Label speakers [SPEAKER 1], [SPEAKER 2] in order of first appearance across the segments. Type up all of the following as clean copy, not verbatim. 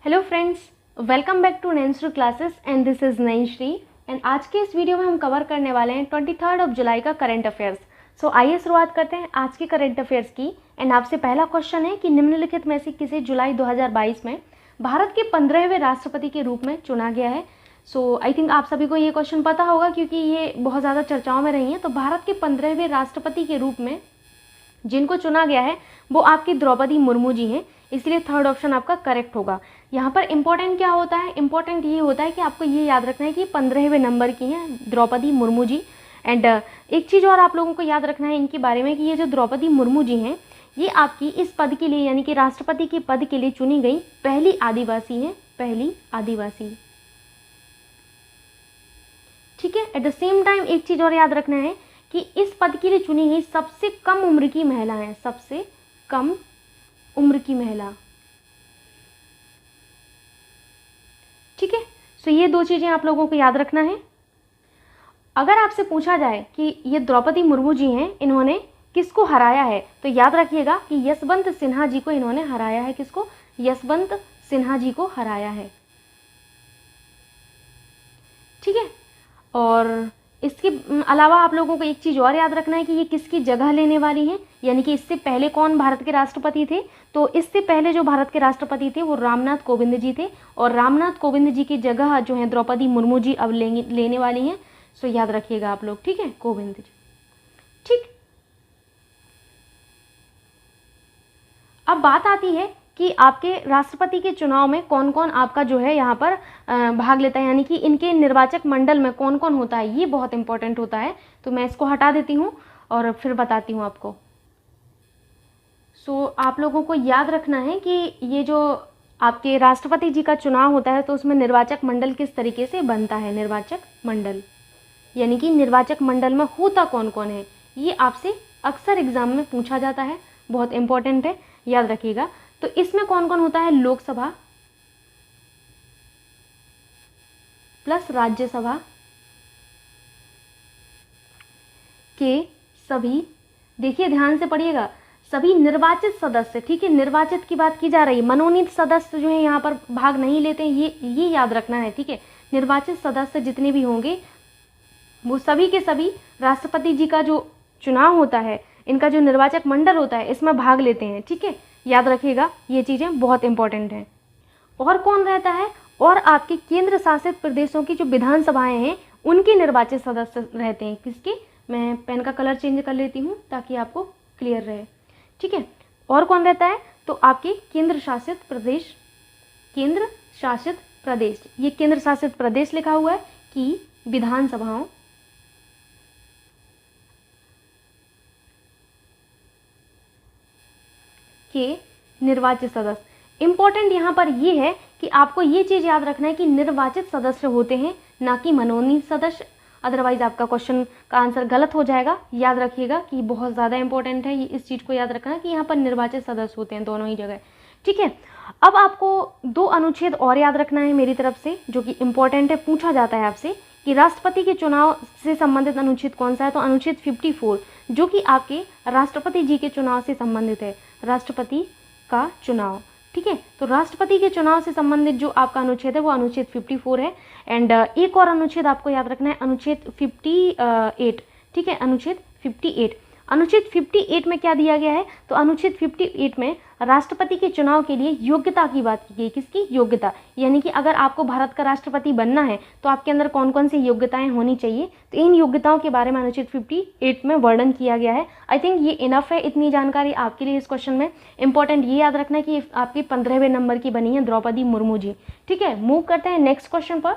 [SPEAKER 1] Hello friends, welcome back to नैंसरू classes and this is Nainshree. And आज के इस वीडियो में हम कवर करने वाले हैं 23 जुलाई का करंट अफेयर्स। सो आइए शुरुआत करते हैं आज के करंट अफेयर्स की। एंड आपसे पहला क्वेश्चन है कि निम्नलिखित में से किसे जुलाई 2022 में भारत के 15वें राष्ट्रपति के रूप में चुना गया है। सो आई थिंक आप सभी को ये क्वेश्चन पता होगा क्योंकि ये बहुत ज़्यादा चर्चाओं में रही हैं। तो भारत के 15वें राष्ट्रपति के रूप में जिनको चुना गया है वो आपकी द्रौपदी मुर्मू जी हैं, इसलिए थर्ड ऑप्शन आपका करेक्ट होगा। यहाँ पर इंपॉर्टेंट क्या होता है, इंपॉर्टेंट ये होता है कि आपको ये याद रखना है कि 15वें नंबर की हैं द्रौपदी मुर्मू जी। एंड एक चीज़ और आप लोगों को याद रखना है इनके बारे में कि ये जो द्रौपदी मुर्मू जी हैं ये आपकी इस पद के लिए यानी कि राष्ट्रपति के पद के लिए चुनी गई पहली आदिवासी हैं, पहली आदिवासी। ठीक है। एट द सेम टाइम एक चीज़ और याद रखना है कि इस पद के लिए चुनी गई सबसे कम उम्र की महिला है, सबसे कम उम्र की महिला। ठीक है। सो ये दो चीज़ें आप लोगों को याद रखना है। अगर आपसे पूछा जाए कि ये द्रौपदी मुर्मू जी हैं, इन्होंने किसको हराया है, तो याद रखिएगा कि यशवंत सिन्हा जी को इन्होंने हराया है। किसको? यशवंत सिन्हा जी को हराया है। ठीक है। और इसके अलावा आप लोगों को एक चीज़ और याद रखना है कि ये किसकी जगह लेने वाली हैं, यानी कि इससे पहले कौन भारत के राष्ट्रपति थे। तो इससे पहले जो भारत के राष्ट्रपति थे वो रामनाथ कोविंद जी थे, और रामनाथ कोविंद जी की जगह जो है द्रौपदी मुर्मू जी अब लेने वाली हैं। सो याद रखिएगा आप लोग। ठीक है, कोविंद जी। ठीक। अब बात आती है कि आपके राष्ट्रपति के चुनाव में कौन कौन आपका जो है यहाँ पर भाग लेता है, यानी कि इनके निर्वाचक मंडल में कौन कौन होता है, ये बहुत इंपॉर्टेंट होता है। तो मैं इसको हटा देती हूँ और फिर बताती हूँ आपको। सो आप लोगों को याद रखना है कि ये जो आपके राष्ट्रपति जी का चुनाव होता है तो उसमें निर्वाचक मंडल किस तरीके से बनता है। निर्वाचक मंडल यानी कि निर्वाचक मंडल में होता कौन कौन है, ये आपसे अक्सर एग्जाम में पूछा जाता है, बहुत इंपॉर्टेंट है, याद रखिएगा। तो इसमें कौन कौन होता है? लोकसभा प्लस राज्यसभा के सभी, देखिए ध्यान से पढ़िएगा, सभी निर्वाचित सदस्य। ठीक है, निर्वाचित की बात की जा रही है, मनोनीत सदस्य जो है यहाँ पर भाग नहीं लेते हैं, ये याद रखना है। ठीक है, निर्वाचित सदस्य जितने भी होंगे वो सभी के सभी राष्ट्रपति जी का जो चुनाव होता है, इनका जो निर्वाचक मंडल होता है इसमें भाग लेते हैं। ठीक है, याद रखिएगा, ये चीज़ें बहुत इंपॉर्टेंट हैं। और कौन रहता है? और आपके केंद्र शासित प्रदेशों की जो विधानसभाएं हैं उनके निर्वाचित सदस्य रहते हैं। किसके? मैं पेन का कलर चेंज कर लेती हूँ ताकि आपको क्लियर रहे। ठीक है, और कौन रहता है? तो आपके केंद्र शासित प्रदेश, केंद्र शासित प्रदेश, ये केंद्र शासित प्रदेश लिखा हुआ है कि विधानसभाओं के निर्वाचित सदस्य। इंपॉर्टेंट यहाँ पर ये है कि आपको ये चीज़ याद रखना है कि निर्वाचित सदस्य होते हैं, ना कि मनोनीत सदस्य, अदरवाइज आपका क्वेश्चन का आंसर गलत हो जाएगा। याद रखिएगा कि बहुत ज़्यादा इंपॉर्टेंट है, ये इस चीज़ को याद रखना कि यहाँ पर निर्वाचित सदस्य होते हैं दोनों ही जगह। ठीक है, अब आपको दो अनुच्छेद और याद रखना है मेरी तरफ से जो कि इंपॉर्टेंट है, पूछा जाता है आपसे कि राष्ट्रपति के चुनाव से संबंधित अनुच्छेद कौन सा है। तो अनुच्छेद 54 जो कि आपके राष्ट्रपति जी के चुनाव से संबंधित है, राष्ट्रपति का चुनाव। ठीक है, तो राष्ट्रपति के चुनाव से संबंधित जो आपका अनुच्छेद है वो अनुच्छेद 54 है। एंड एक और अनुच्छेद आपको याद रखना है, अनुच्छेद 58। ठीक है, अनुच्छेद 58। अनुच्छेद 58 में क्या दिया गया है? तो अनुच्छेद 58 में राष्ट्रपति के चुनाव के लिए योग्यता की बात की गई। किसकी? योग्यता, यानी कि अगर आपको भारत का राष्ट्रपति बनना है तो आपके अंदर कौन कौन सी योग्यताएं होनी चाहिए, तो इन योग्यताओं के बारे में अनुच्छेद 58 में वर्णन किया गया है। आई थिंक ये इनफ है, इतनी जानकारी आपके लिए इस क्वेश्चन में। इंपॉर्टेंट ये याद रखना है कि आपकी 15वें नंबर की बनी है द्रौपदी मुर्मू जी। ठीक है, मूव करते हैं नेक्स्ट क्वेश्चन पर।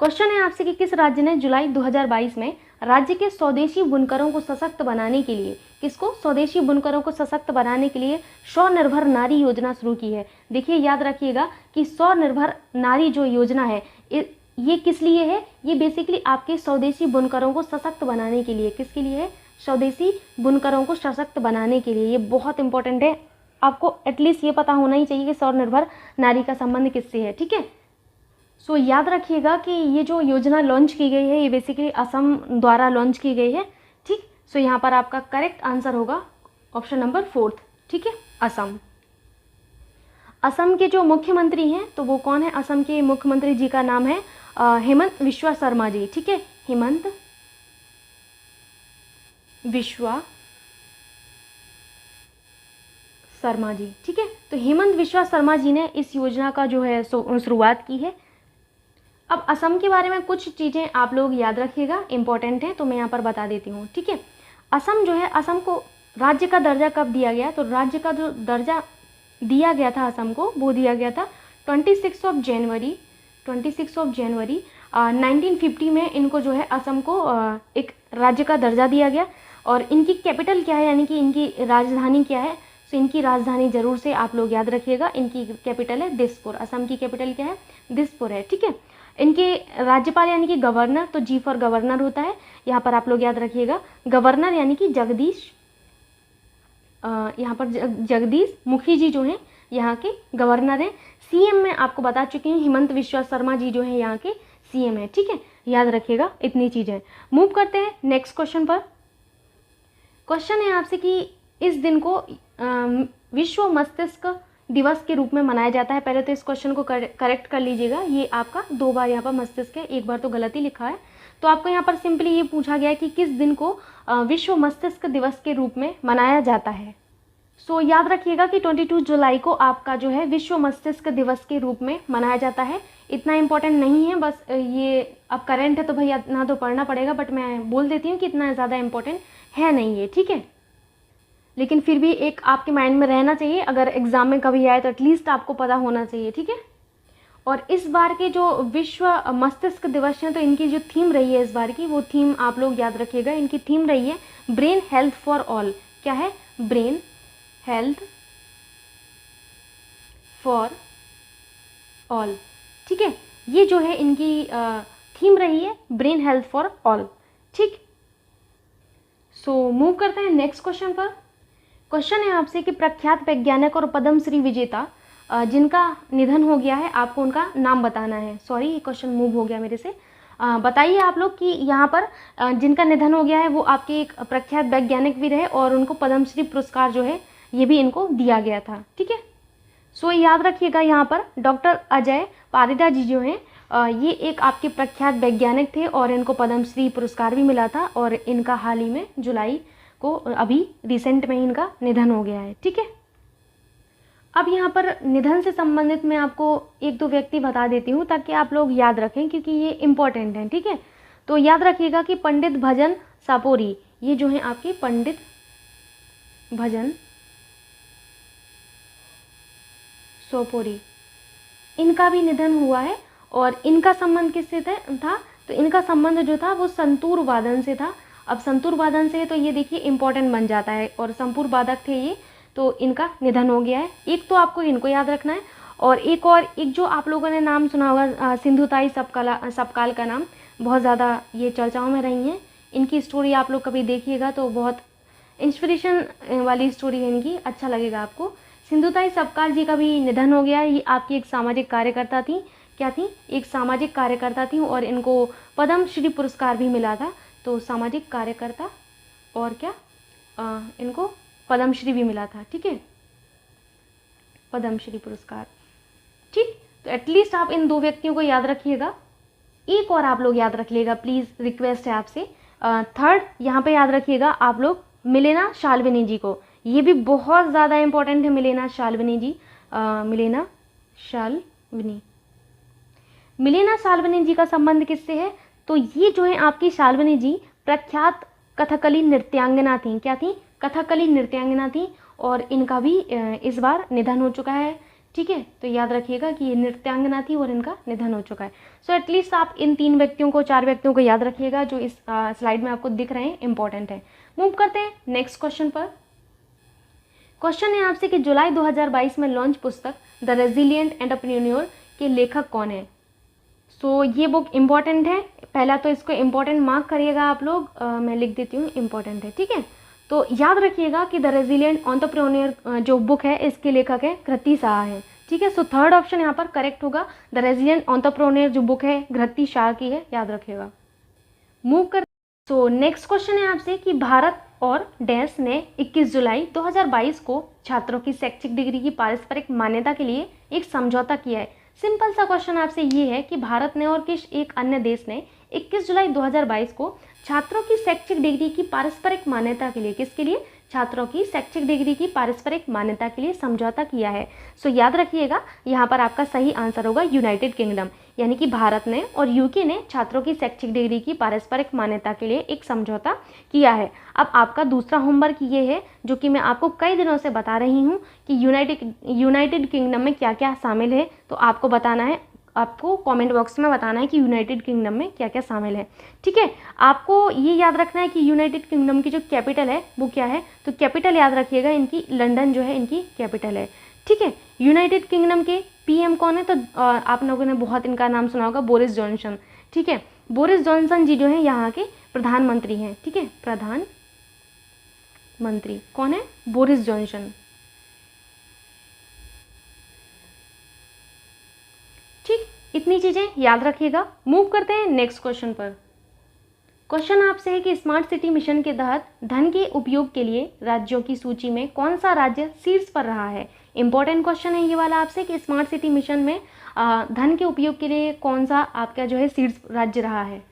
[SPEAKER 1] क्वेश्चन है आपसे कि किस राज्य ने जुलाई 2022 में राज्य के स्वदेशी बुनकरों को सशक्त बनाने के लिए, किसको? स्वदेशी बुनकरों को सशक्त बनाने के लिए स्वनिर्भर नारी योजना शुरू की है। देखिए याद रखिएगा कि स्वनिर्भर नारी जो योजना है ये किस लिए है? ये बेसिकली आपके स्वदेशी बुनकरों को सशक्त बनाने के लिए। किसके लिए है? स्वदेशी बुनकरों को सशक्त बनाने के लिए। ये बहुत इंपॉर्टेंट है, आपको एटलीस्ट ये पता होना ही चाहिए कि स्वनिर्भर नारी का संबंध किससे है। ठीक है, सो याद रखिएगा कि ये जो योजना लॉन्च की गई है ये बेसिकली असम द्वारा लॉन्च की गई है। ठीक, सो यहाँ पर आपका करेक्ट आंसर होगा ऑप्शन नंबर 4। ठीक है, असम। असम के जो मुख्यमंत्री हैं तो वो कौन है? असम के मुख्यमंत्री जी का नाम है हेमंत विश्वा शर्मा जी। ठीक है, हेमंत विश्वा शर्मा जी। ठीक है, तो हेमंत विश्वा शर्मा जी ने इस योजना का जो है शुरुआत की है। अब असम के बारे में कुछ चीज़ें आप लोग याद रखिएगा, इंपॉर्टेंट है, तो मैं यहाँ पर बता देती हूँ। ठीक है, असम जो है, असम को राज्य का दर्जा कब दिया गया? तो राज्य का जो दर्जा दिया गया था असम को, वो दिया गया था 26 जनवरी 1950 में इनको जो है असम को एक राज्य का दर्जा दिया गया। और इनकी कैपिटल क्या है, यानी कि इनकी राजधानी क्या है? तो इनकी राजधानी जरूर से आप लोग याद रखिएगा, इनकी कैपिटल है दिसपुर। असम की कैपिटल क्या है? दिसपुर है। ठीक है, इनके राज्यपाल यानी कि गवर्नर, तो जी फॉर गवर्नर होता है, यहाँ पर आप लोग याद रखिएगा। गवर्नर यानी कि जगदीश, यहाँ पर जगदीश मुखी जी जो हैं यहाँ के गवर्नर हैं। सीएम में आपको बता चुकी हूँ, हेमंत विश्वा शर्मा जी जो हैं यहाँ के सीएम हैं। ठीक है, याद रखिएगा इतनी चीज़ें। मूव करते हैं नेक्स्ट क्वेश्चन पर। क्वेश्चन है आपसे कि इस दिन को विश्व मस्तिष्क दिवस के रूप में मनाया जाता है। पहले तो इस क्वेश्चन को करेक्ट कर लीजिएगा, ये आपका 2 बार यहाँ पर मस्तिष्क है, 1 बार तो गलत ही लिखा है। तो आपको यहाँ पर सिंपली ये पूछा गया है कि किस दिन को विश्व मस्तिष्क दिवस के रूप में मनाया जाता है। सो याद रखिएगा कि 22 जुलाई को आपका जो है विश्व मस्तिष्क दिवस के रूप में मनाया जाता है। इतना इम्पोर्टेंट नहीं है, बस ये अब करेंट है तो भैया इतना तो पढ़ना पड़ेगा, बट मैं बोल देती हूँ कि इतना ज़्यादा इम्पोर्टेंट है नहीं है। ठीक है, लेकिन फिर भी एक आपके माइंड में रहना चाहिए, अगर एग्जाम में कभी आए तो एटलीस्ट आपको पता होना चाहिए। ठीक है, और इस बार के जो विश्व मस्तिष्क दिवस हैं, तो इनकी जो थीम रही है इस बार की, वो थीम आप लोग याद रखिएगा। इनकी थीम रही है ब्रेन हेल्थ फॉर ऑल। क्या है? Brain health for all. ठीक है, ये जो है इनकी थीम रही है ब्रेन हेल्थ फॉर ऑल। ठीक, सो मूव करते हैं नेक्स्ट क्वेश्चन पर। क्वेश्चन है आपसे कि प्रख्यात वैज्ञानिक और पद्मश्री विजेता जिनका निधन हो गया है, आपको उनका नाम बताना है। सॉरी, ये क्वेश्चन मूव हो गया मेरे से। बताइए आप लोग कि यहाँ पर जिनका निधन हो गया है वो आपके एक प्रख्यात वैज्ञानिक भी रहे, और उनको पद्मश्री पुरस्कार जो है ये भी इनको दिया गया था। ठीक है, सो याद रखिएगा यहाँ पर डॉक्टर अजय पारिदा जी जो हैं, ये एक आपके प्रख्यात वैज्ञानिक थे और इनको पद्मश्री पुरस्कार भी मिला था, और इनका हाल ही में जुलाई को अभी रिसेंट में ही इनका निधन हो गया है। ठीक है, अब यहाँ पर निधन से संबंधित मैं आपको 1-2 व्यक्ति बता देती हूँ ताकि आप लोग याद रखें, क्योंकि ये इम्पोर्टेंट हैं। ठीक है, तो याद रखिएगा कि पंडित भजन सापोरी, ये जो हैं आपके पंडित भजन सोपोरी, इनका भी निधन हुआ है। और इनका संबंध किससे था? तो इनका संबंध जो था वो संतूर वादन से था। अब संतूर वादन से तो ये देखिए इंपॉर्टेंट बन जाता है, और संपूर वादक थे ये, तो इनका निधन हो गया है। एक तो आपको इनको याद रखना है, और एक जो आप लोगों ने नाम सुना होगा सिंधुताई सपकाल का नाम बहुत ज़्यादा ये चर्चाओं में रही हैं। इनकी स्टोरी आप लोग कभी देखिएगा तो बहुत इंस्पिरेशन वाली स्टोरी है इनकी, अच्छा लगेगा आपको। सिंधुताई सपकाल जी का भी निधन हो गया है। ये आपकी एक सामाजिक कार्यकर्ता थी। क्या थी? एक सामाजिक कार्यकर्ता थी, और इनको पद्मश्री पुरस्कार भी मिला था। तो सामाजिक कार्यकर्ता और क्या इनको पद्मश्री भी मिला था। ठीक है, पद्मश्री पुरस्कार। ठीक, तो एटलीस्ट आप इन 2 व्यक्तियों को याद रखिएगा। एक और आप लोग याद रख लीजिएगा प्लीज़, रिक्वेस्ट है आपसे। थर्ड यहाँ पे याद रखिएगा आप लोग मिलेना शाल्विनी जी को, ये भी बहुत ज़्यादा इंपॉर्टेंट है। मिलेना शाल्विनी जी, मिलेना शाल्विनी जी का संबंध किससे है? तो ये जो है आपकी शाल्विनी जी प्रख्यात कथकली नृत्यांगना थी। क्या थी? कथकली नृत्यांगना थी, और इनका भी इस बार निधन हो चुका है। ठीक है, तो याद रखिएगा कि ये नृत्यांगना थी और इनका निधन हो चुका है। सो एटलीस्ट आप इन 3 व्यक्तियों को, 4 व्यक्तियों को याद रखिएगा जो इस स्लाइड में आपको दिख रहे हैं, इंपॉर्टेंट है। मूव करते हैं नेक्स्ट क्वेश्चन पर। क्वेश्चन है आपसे कि जुलाई 2022 में लॉन्च पुस्तक द रेजिलिएंट एंटरप्रेन्योर के लेखक कौन है? सो ये बुक इम्पॉर्टेंट है। पहला तो इसको इम्पॉर्टेंट मार्क करिएगा आप लोग, मैं लिख देती हूँ इम्पॉर्टेंट है। ठीक है, तो याद रखिएगा कि द रेजिलिएंट एंटरप्रेन्योर जो बुक है इसके लेखक है घृति शाह है। ठीक है, सो थर्ड ऑप्शन यहाँ पर करेक्ट होगा। द रेजिलिएंट एंटरप्रेन्योर जो बुक है घृति शाह की है, याद रखिएगा। मूव कर। सो नेक्स्ट क्वेश्चन है आपसे कि भारत और डैश ने 21 जुलाई 2022 को छात्रों की शैक्षिक डिग्री की पारस्परिक मान्यता के लिए एक समझौता किया है। सिंपल सा क्वेश्चन आपसे ये है कि भारत ने और किस एक अन्य देश ने 21 जुलाई 2022 को छात्रों की शैक्षिक डिग्री की पारस्परिक मान्यता के लिए, किसके लिए, छात्रों की शैक्षिक डिग्री की पारस्परिक मान्यता के लिए समझौता किया है। सो याद रखिएगा, यहाँ पर आपका सही आंसर होगा यूनाइटेड किंगडम, यानी कि भारत ने और यूके ने छात्रों की शैक्षिक डिग्री की पारस्परिक मान्यता के लिए एक समझौता किया है। अब आपका दूसरा होमवर्क ये है, जो कि मैं आपको कई दिनों से बता रही हूँ कि यूनाइटेड किंगडम में क्या क्या शामिल है, तो आपको बताना है, आपको कमेंट बॉक्स में बताना है कि यूनाइटेड किंगडम में क्या क्या शामिल है। ठीक है, आपको ये याद रखना है कि यूनाइटेड किंगडम की जो कैपिटल है वो क्या है, तो कैपिटल याद रखिएगा, इनकी लंदन जो है इनकी कैपिटल है। ठीक है, यूनाइटेड किंगडम के पीएम कौन है, तो आप लोगों ने बहुत इनका नाम सुना होगा, बोरिस जॉनसन। ठीक है, बोरिस जॉनसन जी जो है यहाँ के प्रधानमंत्री हैं। ठीक है, प्रधानमंत्री कौन है, बोरिस जॉनसन। ठीक, इतनी चीजें याद रखिएगा। मूव करते हैं नेक्स्ट क्वेश्चन पर। क्वेश्चन आपसे है कि स्मार्ट सिटी मिशन के तहत धन के उपयोग के लिए राज्यों की सूची में कौन सा राज्य शीर्ष पर रहा है। इंपॉर्टेंट क्वेश्चन है ये वाला आपसे कि स्मार्ट सिटी मिशन में धन के उपयोग के लिए कौन सा आपका जो है शीर्ष राज्य रहा है।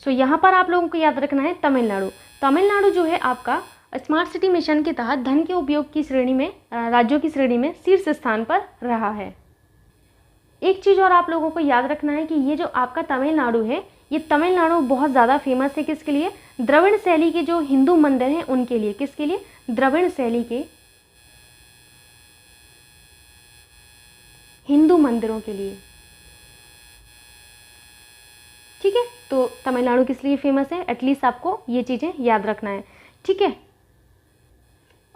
[SPEAKER 1] सो यहाँ पर आप लोगों को याद रखना है तमिलनाडु। तमिलनाडु जो है आपका स्मार्ट सिटी मिशन के तहत धन के उपयोग की श्रेणी में, राज्यों की श्रेणी में शीर्ष स्थान पर रहा है। एक चीज़ और आप लोगों को याद रखना है कि ये जो आपका तमिलनाडु है, ये तमिलनाडु बहुत ज़्यादा फेमस है किसके लिए, द्रविड़ शैली के जो हिंदू मंदिर हैं उनके लिए। किसके लिए, द्रविड़ शैली के हिंदू मंदिरों के लिए। ठीक है, तो तमिलनाडु किस लिए फेमस है, एटलीस्ट आपको ये चीज़ें याद रखना है। ठीक है,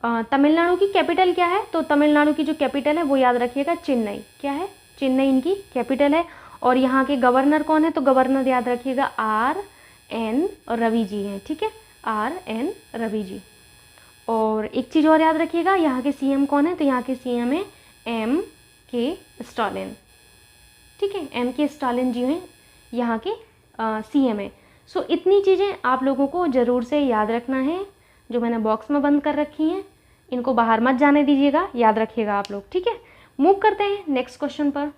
[SPEAKER 1] तमिलनाडु की कैपिटल क्या है, तो तमिलनाडु की जो कैपिटल है वो याद रखिएगा चेन्नई। क्या है, चेन्नई इनकी कैपिटल है। और यहाँ के गवर्नर कौन है, तो गवर्नर याद रखिएगा RN रवि जी हैं। ठीक है, RN रवि जी। और एक चीज़ और याद रखिएगा, यहाँ के CM कौन है, तो यहाँ के CM है MK स्टालिन। ठीक है, MK स्टालिन जी हैं यहाँ के CM है। सो इतनी चीज़ें आप लोगों को ज़रूर से याद रखना है, जो मैंने बॉक्स में बंद कर रखी हैं, इनको बाहर मत जाने दीजिएगा, याद रखिएगा आप लोग। ठीक है, मूव करते हैं नेक्स्ट क्वेश्चन पर।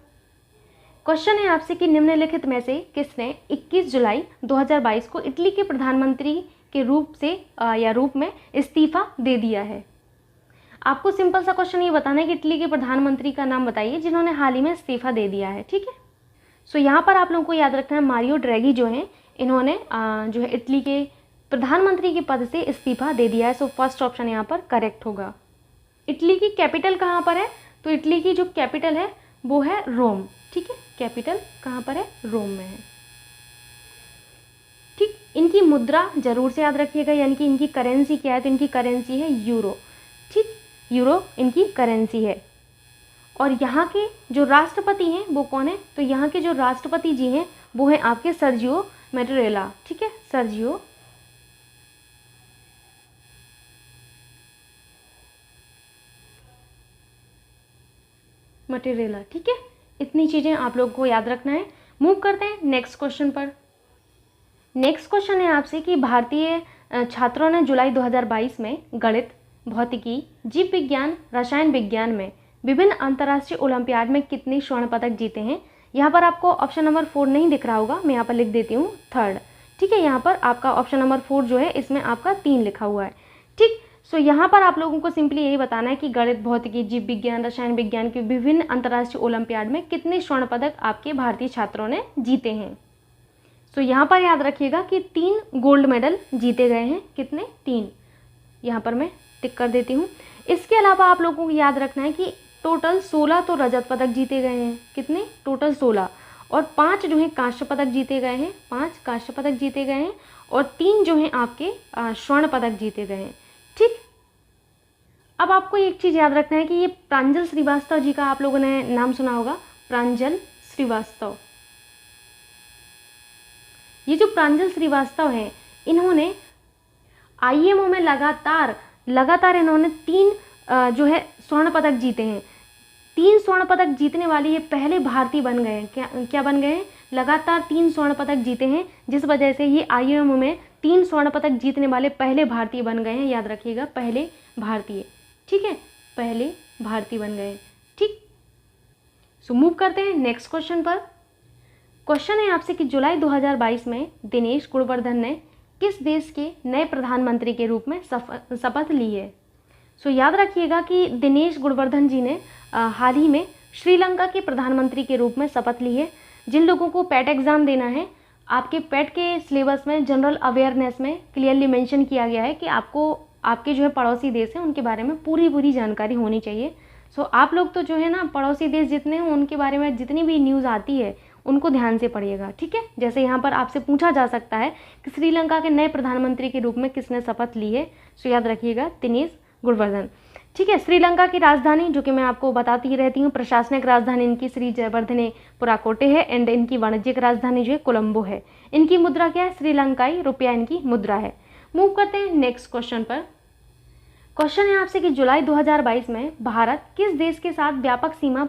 [SPEAKER 1] क्वेश्चन है आपसे कि निम्नलिखित में से किसने 21 जुलाई 2022 को इटली के प्रधानमंत्री के रूप में इस्तीफा दे दिया है। आपको सिंपल सा क्वेश्चन ये बताना है कि इटली के प्रधानमंत्री का नाम बताइए जिन्होंने हाल ही में इस्तीफा दे दिया है। ठीक है, सो यहाँ पर आप लोगों को याद रखना है मारियो ड्रैगी जो हैं, इन्होंने जो है इटली के प्रधानमंत्री के पद से इस्तीफा दे दिया है। सो फर्स्ट ऑप्शन यहाँ पर करेक्ट होगा। इटली की कैपिटल कहाँ पर है, तो इटली की जो कैपिटल है वो है रोम। ठीक है, कैपिटल कहाँ पर है, रोम में है। ठीक, इनकी मुद्रा जरूर से याद रखिएगा, यानी कि इनकी करेंसी क्या है, तो इनकी करेंसी है यूरो। ठीक, यूरो इनकी करेंसी है। और यहाँ के जो राष्ट्रपति हैं वो कौन है, तो यहाँ के जो राष्ट्रपति जी हैं वो हैं आपके सर्जियो मैटेरेला। ठीक है, सर्जियो मटेरियला। ठीक है, इतनी चीज़ें आप लोगों को याद रखना है। मूव करते हैं नेक्स्ट क्वेश्चन पर। नेक्स्ट क्वेश्चन है आपसे कि भारतीय छात्रों ने जुलाई 2022 में गणित, भौतिकी, जीव विज्ञान, रसायन विज्ञान में विभिन्न अंतर्राष्ट्रीय ओलंपियाड में कितने स्वर्ण पदक जीते हैं। यहाँ पर आपको ऑप्शन नंबर 4 नहीं दिख रहा होगा, मैं यहाँ पर लिख देती हूँ 3rd। ठीक है, यहाँ पर आपका ऑप्शन नंबर 4 जो है इसमें आपका 3 लिखा हुआ है। ठीक, सो यहाँ पर आप लोगों को सिंपली यही बताना है कि गणित, भौतिकी, जीव विज्ञान, रसायन विज्ञान के विभिन्न अंतर्राष्ट्रीय ओलंपियाड में कितने स्वर्ण पदक आपके भारतीय छात्रों ने जीते हैं। सो यहाँ पर याद रखिएगा कि 3 गोल्ड मेडल जीते गए हैं। कितने, 3, यहाँ पर मैं टिक कर देती हूँ। इसके अलावा आप लोगों को याद रखना है कि टोटल 16 तो रजत पदक जीते गए हैं। कितने, टोटल 16, और 5 जो हैं कांस्य पदक जीते गए हैं, 5 कांस्य पदक जीते गए हैं, और 3 जो हैं आपके स्वर्ण पदक जीते गए हैं। ठीक, अब आपको एक चीज़ याद रखना है कि ये प्रांजल श्रीवास्तव जी का आप लोगों ने नाम सुना होगा, प्रांजल श्रीवास्तव। ये जो प्रांजल श्रीवास्तव हैं, इन्होंने IMO में लगातार इन्होंने 3 जो है स्वर्ण पदक जीते हैं। 3 स्वर्ण पदक जीतने वाले ये पहले भारतीय बन गए हैं। क्या बन गए हैं, लगातार 3 स्वर्ण पदक जीते हैं, जिस वजह से ये IMO में 3 स्वर्ण पदक जीतने वाले पहले भारतीय बन गए हैं, याद रखिएगा, पहले भारतीय, ठीक है, पहले भारतीय बन गए, ठीक। सो मूव करते हैं नेक्स्ट क्वेश्चन पर। क्वेश्चन है आपसे कि जुलाई 2022 में दिनेश गुणवर्धन ने किस देश के नए प्रधानमंत्री के रूप में शपथ ली है। सो याद रखिएगा कि दिनेश गुणवर्धन जी ने हाल ही में श्रीलंका के प्रधानमंत्री के रूप में शपथ ली है। जिन लोगों को पैट एग्ज़ाम देना है, आपके पैट के सिलेबस में जनरल अवेयरनेस में क्लियरली मेंशन किया गया है कि आपको आपके जो है पड़ोसी देश हैं उनके बारे में पूरी जानकारी होनी चाहिए। सो आप लोग तो जो है ना पड़ोसी देश जितने हैं उनके बारे में जितनी भी न्यूज़ आती है उनको ध्यान से पढ़िएगा, ठीक है। जैसे यहाँ पर आपसे पूछा जा सकता है कि श्रीलंका के नए प्रधानमंत्री के रूप में किसने शपथ ली है, सो याद रखिएगा दिनेश गुणवर्धन, ठीक है। श्रीलंका की राजधानी जो कि मैं आपको बताती ही रहती हूँ, प्रशासनिक राजधानी इनकी श्री जयवर्धने पुराकोटे है एंड इनकी वाणिज्यिक राजधानी जो है कोलंबो है। इनकी मुद्रा क्या है, श्रीलंकाई रुपया इनकी मुद्रा है। मूव करते हैं नेक्स्ट क्वेश्चन पर। क्वेश्चन है आपसे कि जुलाई 2022 में भारत किस देश के साथ व्यापक सीमा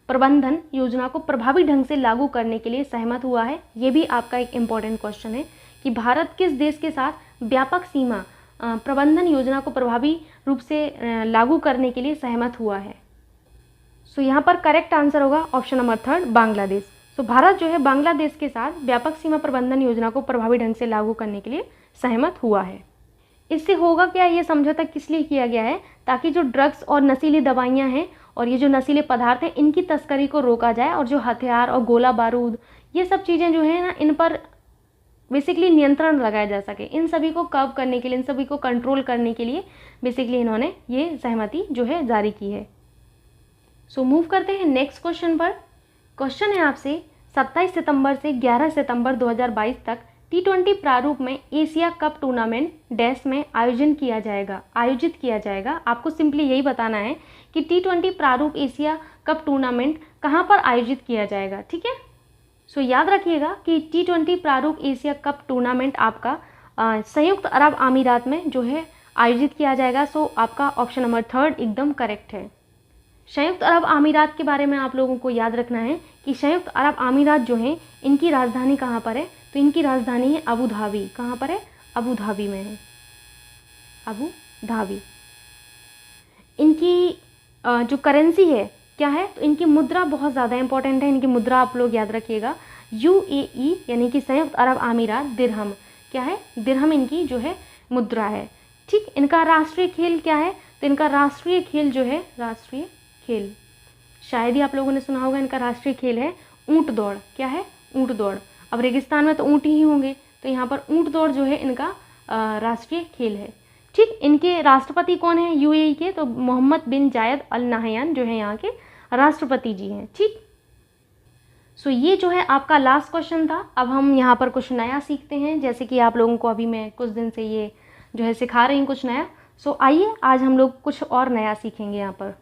[SPEAKER 1] प्रबंधन योजना को प्रभावी ढंग से लागू करने के लिए सहमत हुआ है। ये भी आपका एक इम्पॉर्टेंट क्वेश्चन है कि भारत किस देश के साथ व्यापक सीमा प्रबंधन योजना को प्रभावी रूप से लागू करने के लिए सहमत हुआ है। सो यहाँ पर करेक्ट आंसर होगा ऑप्शन नंबर 3 बांग्लादेश। सो भारत जो है बांग्लादेश के साथ व्यापक सीमा प्रबंधन योजना को प्रभावी ढंग से लागू करने के लिए सहमत हुआ है। इससे होगा क्या, ये समझौता किस लिए किया गया है, ताकि जो ड्रग्स और नशीली दवाइयाँ हैं और ये जो नशीले पदार्थ हैं इनकी तस्करी को रोका जाए और जो हथियार और गोला बारूद ये सब चीज़ें जो है ना इन पर बेसिकली नियंत्रण लगाया जा सके। इन सभी को कर्व करने के लिए, इन सभी को कंट्रोल करने के लिए बेसिकली इन्होंने ये सहमति जो है जारी की है। सो मूव करते हैं नेक्स्ट क्वेश्चन पर। क्वेश्चन है आपसे 27 सितंबर से 11 सितंबर 2022 तक T20 प्रारूप में एशिया कप टूर्नामेंट डैश में आयोजित किया जाएगा। आपको सिंपली यही बताना है कि T20 प्रारूप एशिया कप टूर्नामेंट कहाँ पर आयोजित किया जाएगा, ठीक है। सो याद रखिएगा कि T20 प्रारूप एशिया कप टूर्नामेंट आपका संयुक्त अरब अमीरात में जो है आयोजित किया जाएगा। सो आपका ऑप्शन नंबर 3 एकदम करेक्ट है। संयुक्त अरब अमीरात के बारे में आप लोगों को याद रखना है कि संयुक्त अरब अमीरात जो है इनकी राजधानी कहाँ पर है, तो इनकी राजधानी है अबू धाबी। कहाँ पर है, अबू धाबी में है, अबू धाबी। इनकी जो करेंसी है क्या है, तो इनकी मुद्रा बहुत ज़्यादा इंपॉर्टेंट है। इनकी मुद्रा आप लोग याद रखिएगा UAE यानी कि संयुक्त अरब अमीरात दिरहम, क्या है, दिरहम इनकी जो है मुद्रा है, ठीक। इनका राष्ट्रीय खेल क्या है, तो इनका राष्ट्रीय खेल जो है, राष्ट्रीय खेल शायद ही आप लोगों ने सुना होगा, इनका राष्ट्रीय खेल है ऊंट दौड़। क्या है, ऊंट दौड़। अब रेगिस्तान में तो ऊंट ही होंगे, तो यहाँ पर ऊंट दौड़ जो है इनका राष्ट्रीय खेल है, ठीक। इनके राष्ट्रपति कौन है UAE के, तो मोहम्मद बिन जायद अल नाहयान जो है यहाँ के राष्ट्रपति जी हैं, ठीक। सो ये जो है आपका लास्ट क्वेश्चन था। अब हम यहाँ पर कुछ नया सीखते हैं, जैसे कि आप लोगों को अभी मैं कुछ दिन से ये जो है सिखा रही हूँ कुछ नया। सो आइए आज हम लोग कुछ और नया सीखेंगे यहाँ पर।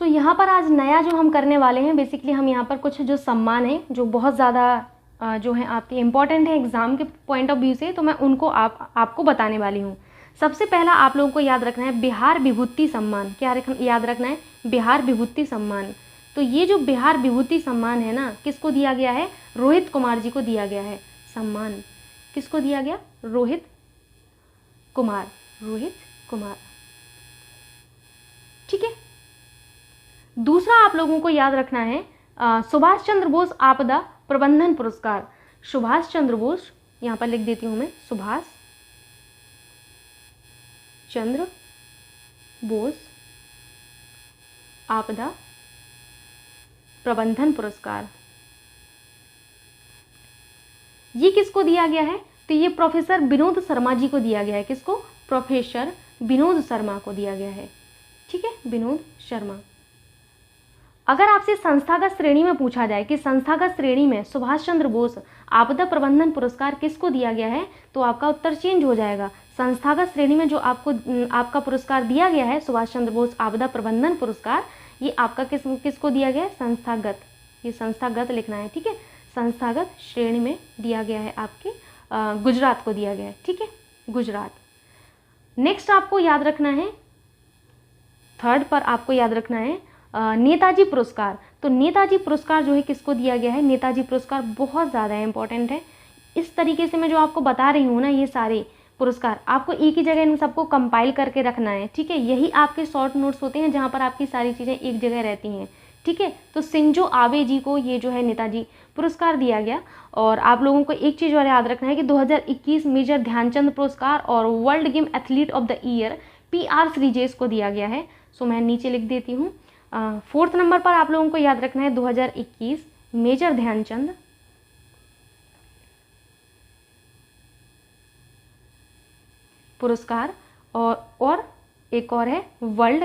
[SPEAKER 1] सो यहाँ पर आज नया जो हम करने वाले हैं, बेसिकली हम यहाँ पर कुछ जो सम्मान है जो बहुत ज़्यादा जो है आपके इम्पॉर्टेंट है एग्ज़ाम के पॉइंट ऑफ व्यू से, तो मैं उनको आपको बताने वाली हूँ। सबसे पहला आप लोगों को याद रखना है बिहार विभूति सम्मान। क्या याद रखना है, बिहार विभूति सम्मान। तो ये जो बिहार विभूति सम्मान है ना, किसको दिया गया है, रोहित कुमार जी को दिया गया है सम्मान। किसको दिया गया, रोहित कुमार, ठीक है। दूसरा आप लोगों को याद रखना है सुभाष चंद्र बोस आपदा प्रबंधन पुरस्कार। सुभाष चंद्र बोस, यहाँ पर लिख देती हूँ मैं, सुभाष चंद्र बोस आपदा प्रबंधन पुरस्कार। ये किसको दिया गया है, तो ये प्रोफेसर विनोद शर्मा जी को दिया गया है। किसको, प्रोफेसर विनोद शर्मा को दिया गया है, ठीक है, विनोद शर्मा। अगर आपसे संस्थागत श्रेणी में पूछा जाए कि संस्थागत श्रेणी में सुभाष चंद्र बोस आपदा प्रबंधन पुरस्कार किसको दिया गया है, तो आपका उत्तर चेंज हो जाएगा। संस्थागत श्रेणी में जो आपका पुरस्कार दिया गया है सुभाष चंद्र बोस आपदा प्रबंधन पुरस्कार, ये आपका किसको दिया गया है, संस्थागत। ये संस्थागत लिखना है, ठीक है। संस्थागत श्रेणी में दिया गया है आपके गुजरात को दिया गया है, ठीक है, गुजरात। नेक्स्ट आपको याद रखना है, थर्ड पर आपको याद रखना है नेताजी पुरस्कार। तो नेताजी पुरस्कार जो है किसको दिया गया है, नेताजी पुरस्कार बहुत ज़्यादा इंपॉर्टेंट है। इस तरीके से मैं जो आपको बता रही हूँ ना, ये सारे पुरस्कार आपको एक ही जगह इन सबको कंपाइल करके रखना है, ठीक है। यही आपके शॉर्ट नोट्स होते हैं जहाँ पर आपकी सारी चीज़ें एक जगह रहती हैं, ठीक है। तो शिंजो आबे जी को ये जो है नेताजी पुरस्कार दिया गया। और आप लोगों को एक चीज़ और याद रखना है कि 2021 मेजर ध्यानचंद पुरस्कार और world game athlete of the year PR Sreejesh को दिया गया है। सो मैं नीचे लिख देती हूँ। 4th नंबर पर आप लोगों को याद रखना है 2021 मेजर ध्यानचंद पुरस्कार और एक और है world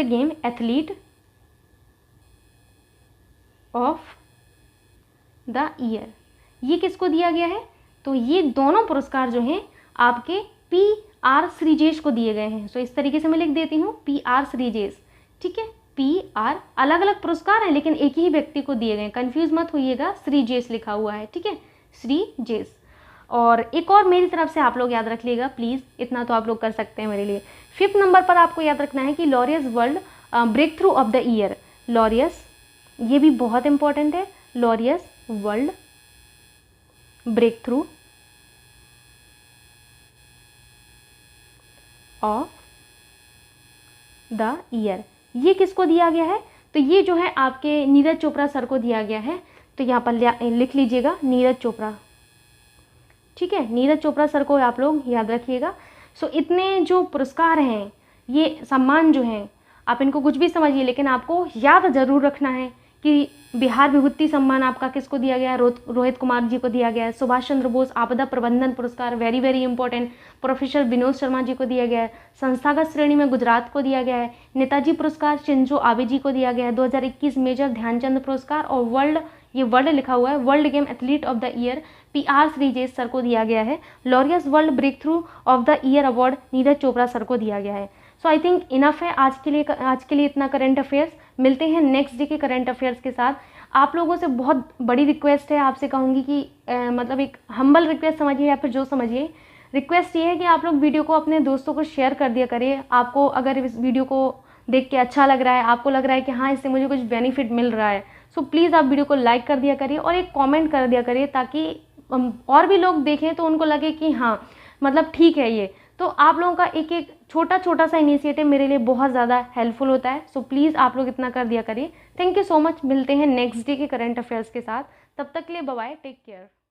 [SPEAKER 1] game athlete of the year. ये किसको दिया गया है? तो ये दोनों पुरस्कार जो हैं आपके PR श्रीजेश को दिए गए हैं। सो इस तरीके से मैं लिख देती हूँ PR श्रीजेश, ठीक है। PR अलग अलग पुरस्कार हैं लेकिन एक ही व्यक्ति को दिए गए हैं, कंफ्यूज मत होइएगा, श्रीजेश लिखा हुआ है, ठीक है, श्रीजेश। और एक और मेरी तरफ से आप लोग याद रख लीजिएगा प्लीज़, इतना तो आप लोग कर सकते हैं मेरे लिए। 5th नंबर पर आपको याद रखना है कि Laureus world breakthrough of the year. Laureus, ये भी बहुत इंपॉर्टेंट है, Laureus world breakthrough of the year, ये किसको दिया गया है? तो ये जो है आपके नीरज चोपड़ा सर को दिया गया है। तो यहाँ पर लिख लीजिएगा नीरज चोपड़ा, ठीक है, नीरज चोपड़ा सर को आप लोग याद रखिएगा। सो इतने जो पुरस्कार हैं, ये सम्मान जो हैं, आप इनको कुछ भी समझिए लेकिन आपको याद ज़रूर रखना है कि बिहार विभूति सम्मान आपका किसको दिया गया है? रोहित कुमार जी को दिया गया है। सुभाष चंद्र बोस आपदा प्रबंधन पुरस्कार, very very important, professor Vinod Sharma ji को दिया गया है। संस्थागत श्रेणी में गुजरात को दिया गया है। नेताजी पुरस्कार शिंजो आबे जी को दिया गया है। 2021 मेजर ध्यानचंद पुरस्कार और वर्ल्ड लिखा हुआ है, world game athlete of the year PR Sreejesh sir को दिया गया है। Laureus world breakthrough of the year award Neeraj Chopra sir को दिया गया है। सो आई थिंक इनफ है आज के लिए इतना करंट अफेयर्स। मिलते हैं नेक्स्ट डे के करंट अफेयर्स के साथ। आप लोगों से बहुत बड़ी रिक्वेस्ट है, आपसे कहूँगी कि मतलब एक हम्बल रिक्वेस्ट समझिए या फिर जो समझिए, रिक्वेस्ट ये है कि आप लोग वीडियो को अपने दोस्तों को शेयर कर दिया करिए। आपको अगर इस वीडियो को देख के अच्छा लग रहा है, आपको लग रहा है कि हाँ इससे मुझे कुछ बेनिफिट मिल रहा है, सो प्लीज़ आप वीडियो को लाइक कर दिया करिए और एक कमेंट कर दिया करिए ताकि और भी लोग देखें तो उनको लगे कि हाँ मतलब ठीक है ये। तो आप लोगों का एक एक छोटा सा इनिशिएटिव मेरे लिए बहुत ज़्यादा हेल्पफुल होता है। सो प्लीज़ आप लोग इतना कर दिया करिए। Thank you so much. मिलते हैं नेक्स्ट डे के करंट अफेयर्स के साथ। तब तक के लिए बाय बाय, टेक केयर।